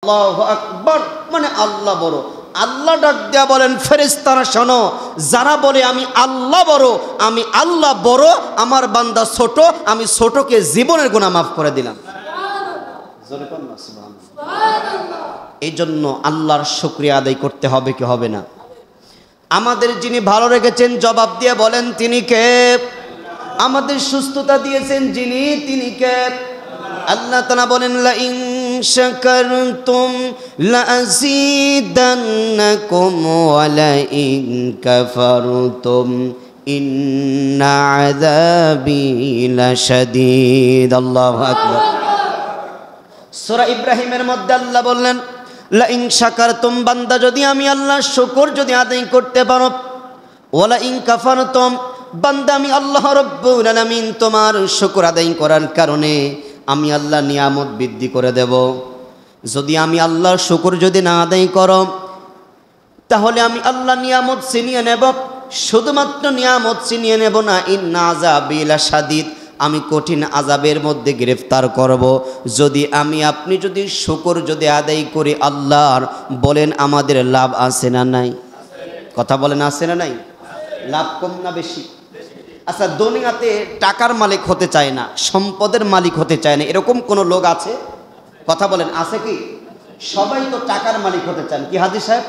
আল্লাহু আকবার, মানে আল্লাহ বড়। আল্লাহ ডাক দেয়া বলেন, ফেরেশতারা শোনো, যারা বলে আমি আল্লাহ বড়, আমি আল্লাহ বড়, আমার বান্দা ছোট, আমি ছোটকে জীবনের গুনাহ মাফ করে দিলাম। এই জন্য আল্লাহর শুকরিয়া আদায় করতে হবে কি হবে না? আমাদের যিনি ভালো রেখেছেন জবাব দিয়ে বলেন তিনি কে? আমাদের সুস্থতা দিয়েছেন যিনি, তিনি কে? আল্লাহ তাআলা বলেন, লা ইন শাকারতুম লা আযীদান্নাকুম ওয়া লা ইন কাফারতুম ইন্না আযাবি লাশাদীদ। আল্লাহু আকবার। সূরা ইব্রাহিমের মধ্যে আল্লাহ বললেন, লা ইন শাকারতুম, বান্দা যদি আমি আল্লাহর শুকর যদি আদায় করতে পারো, ওয়া লা ইন কাফারতুম, বান্দা আমি আল্লাহ রাব্বুল আলামিন তোমার শুকর আদায় করার কারণে আমি আল্লাহ নিয়ামত বৃদ্ধি করে দেব। যদি আমি আল্লাহর শুকর যদি না আদায় করো, তাহলে আমি আল্লাহ নিয়ামত ছিনিয়ে নেব। শুধুমাত্র নিয়ামত ছিনিয়ে নেব না, ইন্না আযাবি লাশাদীদ, আমি কঠিন আযাবের মধ্যে গ্রেফতার করব। যদি আমি আপনি যদি শুকর যদি আদায় করি আল্লাহর, বলেন আমাদের লাভ আছে না নাই? কথা বলেন, আছে না নাই? লাভ কম না বেশি? আচ্ছা, দুনিয়াতে টাকার মালিক হতে চায় না, সম্পদের মালিক হতে চায় না, এরকম কোন লোক আছে? কথা বলেন, আছে কি? সবাই তো টাকার মালিক হতে চান। কি হাজী সাহেব?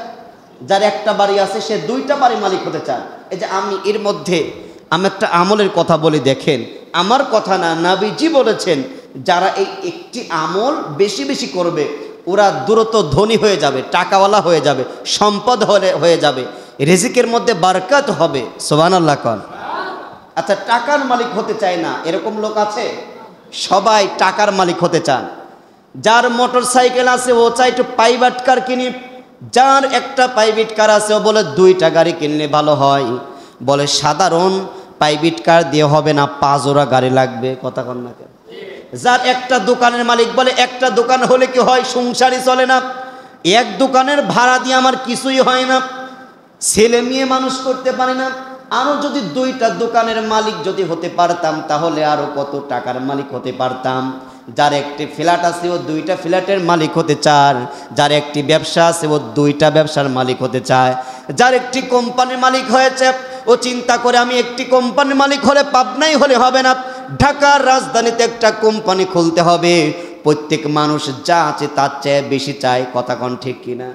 যার একটা বাড়ি আছে সে দুইটা বাড়ি মালিক হতে চান। এই যে আমি এর মধ্যে আমি একটা আমলের কথা বলি, দেখেন, আমার কথা না, নবীজি বলেছেন যারা এই একটি আমল বেশি বেশি করবে ওরা দ্রুত ধনী হয়ে যাবে, টাকাওয়ালা হয়ে যাবে, সম্পদ হয়ে যাবে, রিজিকের মধ্যে বরকত হবে। সুবহানাল্লাহ কোন। আচ্ছা, টাকার মালিক হতে চায় না এরকম লোক আছে? সবাই টাকার মালিক হতে চান। যার মোটর সাইকেল আছে ও চাই একটু প্রাইভেট কার কিনি, যার একটা প্রাইভেট কার আছে ও বলে দুইটা গাড়ি কিনলে ভালো হয়, বলে সাধারণ প্রাইভেট কার দিয়ে হবে না, 5 জোড়া গাড়ি লাগবে। কথা কন না কেন? যার একটা দোকানের মালিক বলে একটা দোকান হলে কি হয়, সংসারই চলে না, এক দোকানের ভাড়া দিয়ে আমার কিছুই হয় না, ছেলে মেয়ে মানুষ করতে পারি না। আরও যদি দুইটা দোকানের মালিক যদি হতে পারতাম তাহলে আরও কত টাকার মালিক হতে পারতাম। যার একটি ফ্ল্যাট আছে ও দুইটা ফ্ল্যাটের মালিক হতে চায়, যার একটি ব্যবসা আছে ও দুইটা ব্যবসার মালিক হতে চায়, যার একটি কোম্পানির মালিক হয়েছে ও চিন্তা করে আমি একটি কোম্পানির মালিক হলে পাবনাই হলে হবে না, ঢাকার রাজধানীতে একটা কোম্পানি খুলতে হবে। প্রত্যেক মানুষ যা আছে তার চেয়ে বেশি চায়। কথা কোন ঠিক কিনা?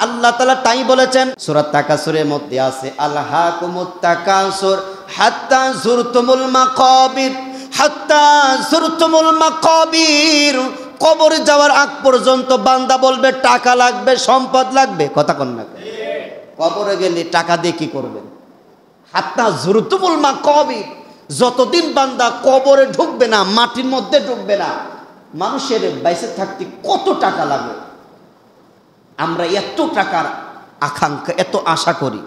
আল্লাহ তাআলা তাই বলেছেন, সূরা তাকাসুরের মধ্যে আছে, আলহাকুমুত তাকাসুর হাত্তা যুরতুমুল মাকাবির, হাত্তা যুরতুমুল মাকাবির, কবরে যাওয়ার আগ পর্যন্ত বান্দা বলবে টাকা লাগবে, সম্পদ লাগবে। কথা কোন না? কবরে গেলে টাকা দিয়ে কি করবেন? হাত্তা যুরতুমুল মাকাবির, যতদিন বান্দা কবরে ঢুকবে না, মাটির মধ্যে ঢুকবে না, মানুষের বাইসে থাকতে কত টাকা লাগে। আমরা এত টাকার আকাঙ্ক্ষা, এত আশা করি,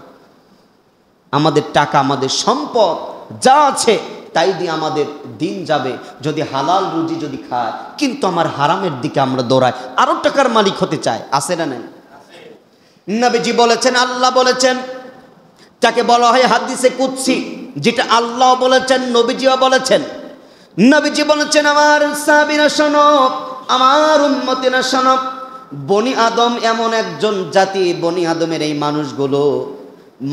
আমাদের টাকা, আমাদের সম্পদ যা আছে তাই দিয়ে আমাদের দিন যাবে যদি হালাল রুজি যদি খায়, কিন্তু আমার হারামের দিকে আমরা দৌড়াই, আরো টাকার মালিক হতে চাই। আছে না নাই? নবীজি বলেছেন, আল্লাহ বলেছেন, তাকে বলা হয় হাদিসে কুদসি, যেটা আল্লাহ বলেছেন, নবীজিও বলেছেন। নবীজি বলেছেন, আমার সাহাবীরা শোনো, আমার উম্মতিরা শোনো, বনি আদম এমন একজন জাতি, বনি আদমের এই মানুষগুলো,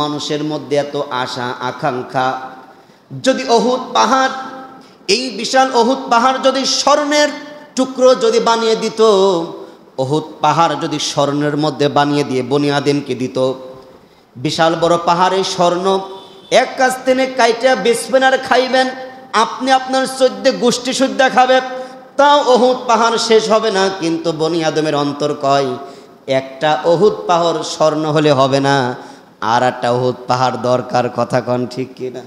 মানুষের মধ্যে এত আশা আকাঙ্ক্ষা, যদি অহুদ পাহাড়, এই বিশাল অহুদ পাহাড় যদি স্বর্ণের টুকরো যদি বানিয়ে দিত, অহুদ পাহাড় যদি স্বর্ণের মধ্যে বানিয়ে দিয়ে বনি আদমকে দিত, বিশাল বড় পাহাড়ে স্বর্ণ, এক কাছ থেকে কাইটা বেচবেন আর খাইবেন, আপনি আপনার 14 গোষ্ঠী সুদ্ধা খাবে, তাও অহুদ পাহাড় শেষ হবে না। কিন্তু বনি আদমের অন্তর কয়, একটা অহুদ পাহাড় স্বর্ণ হলে হবে না, আর একটা অহুদ পাহাড় দরকার। কথা কন ঠিক কিনা?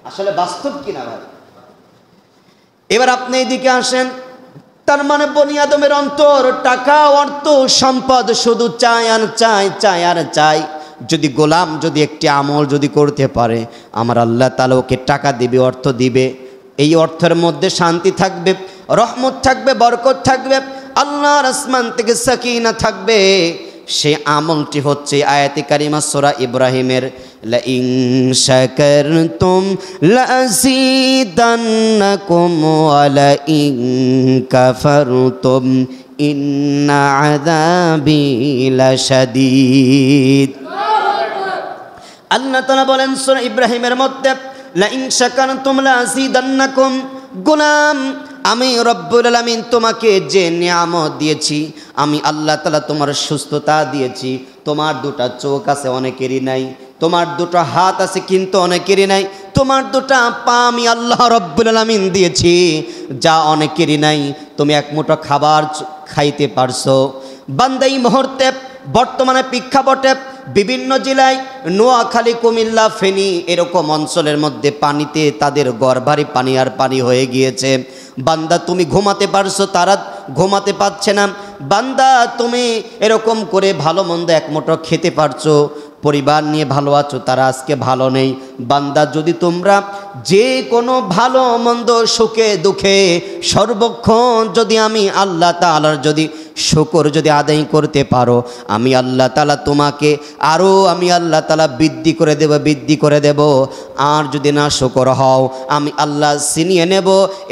আসলে বাস্তব কিনা ভাই? এবার আপনি এইদিকে আসেন, তার মানে বনি আদমের অন্তর টাকা, অর্থ, সম্পদ শুধু চায় আর চায়, চায় আর চায়। যদি গোলাম যদি একটি আমল যদি করতে পারে, আমার আল্লাহ তাআলা ওকে টাকা দিবে, অর্থ দিবে, এই অর্থের মধ্যে শান্তি থাকবে, রহমত থাকবে, বরকত থাকবে, আল্লাহর আসমান থেকে সাকিনা থাকবে। সেই আমলটি হচ্ছে আয়াতে কারিমা সূরা ইব্রাহিমের, লা ইন শাকারতুম লাযীদান্নাকুম ওয়া লা ইন কাফারতুম ইন্না আযাবি লাশাদীদ। আল্লাহ তাআলা বলেন সূরা ইব্রাহিমের মধ্যে, লা ইন শাকারতুম লাযীদান্নাকুম। গোলাম, আমি রব্বুল আলামিন তোমাকে যে নিয়ামত দিয়েছি, আমি আল্লাহ তাআলা তোমার সুস্থতা দিয়েছি। তোমার দুটো চোখ আছে, অনেকেরই নাই। তোমার দুটো হাত আছে, কিন্তু অনেকেরই নাই। তোমার দুটো পা আমি আল্লাহ রব্বুল আলামিন দিয়েছি, যা অনেকেরই নাই। তুমি এক মুঠো খাবার খাইতে পারছো। বান্দা এই মুহূর্তে বর্তমানে প্রেক্ষাপটে বিভিন্ন জেলায় নোয়াখালী, কুমিল্লা, ফেনী এরকম অঞ্চলের মধ্যে পানিতে তাদের গর্ভারি পানি আর পানি হয়ে গিয়েছে। বান্দা তুমি ঘুমাতে পারছো, তারা ঘুমাতে পারছে না। বান্দা তুমি এরকম করে ভালো মন্দ এক মুঠো খেতে পারছো, পরিবার নিয়ে ভালো আছো, তারা আজকে ভালো নেই। বান্দা যদি তোমরা যে কোনো ভালো মন্দ সুখে দুঃখে সর্বক্ষণ যদি আমি আল্লাহ তাআলার যদি শুকর যদি আদায় করতে পারো, আমি আল্লাহ তাআলা তোমাকে আরও আমি আল্লাহ তাআলা বৃদ্ধি করে দেব। আর যদি না শুকর হও, আমি আল্লাহ ছিনিয়ে নেব।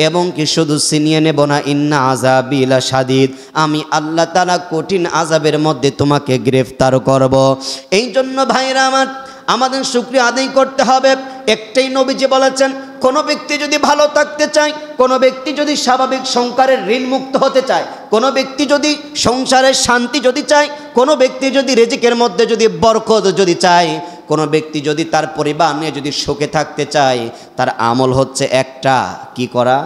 এবং কি শুধু ছিনিয়ে নেব না, ইন্না আযাবি লাশাদীদ, আমি আল্লাহ তাআলা কঠিন আযাবের মধ্যে তোমাকে গ্রেফতার করব। এই জন্য ভাইরা আমার, আমাদের শুকরিয়া আদায় করতে হবে। একটাই নবীজি বলেছেন, কোনো ব্যক্তি যদি ভালো থাকতে চায়, কোনো ব্যক্তি যদি স্বাভাবিক সংসারের ঋণ মুক্ত হতে চায়, কোনো ব্যক্তি যদি সংসারের শান্তি যদি চায়, কোনো ব্যক্তি যদি রিজিকের মধ্যে যদি বরকত যদি চায়, কোনো ব্যক্তি যদি তার পরিবার নিয়ে যদি সুখে থাকতে চায়, তার আমল হচ্ছে একটা, কি করা?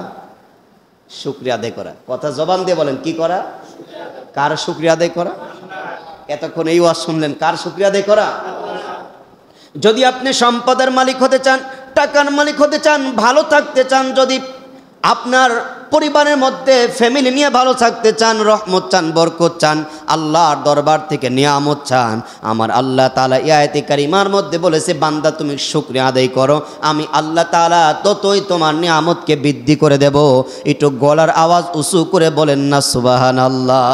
শুকরিয়া আদায় করা। কথা জবান দিয়ে বলেন, কি করা? কার শুকরিয়া আদায় করা? এতক্ষণ এই ওয়াজ শুনলেন, কার শুকরিয়া আদায় করা? যদি আপনি সম্পদের মালিক হতে চান, টাকার মালিক হতে চান, ভালো থাকতে চান, যদি আপনার পরিবারের মধ্যে ফ্যামিলি নিয়ে ভালো থাকতে চান, রহমত চান, বরকত চান, আল্লাহর দরবার থেকে নিয়ামত চান, আমার আল্লাহ তাআলা এই আয়াতে কারিমার মধ্যে বলেছে, বান্দা তুমি শুকরিয়া আদায় করো, আমি আল্লাহ তাআলা ততই তোমার নিয়ামতকে বৃদ্ধি করে দেব। একটু গলার আওয়াজ উঁচু করে বলেন না সুবহানাল্লাহ।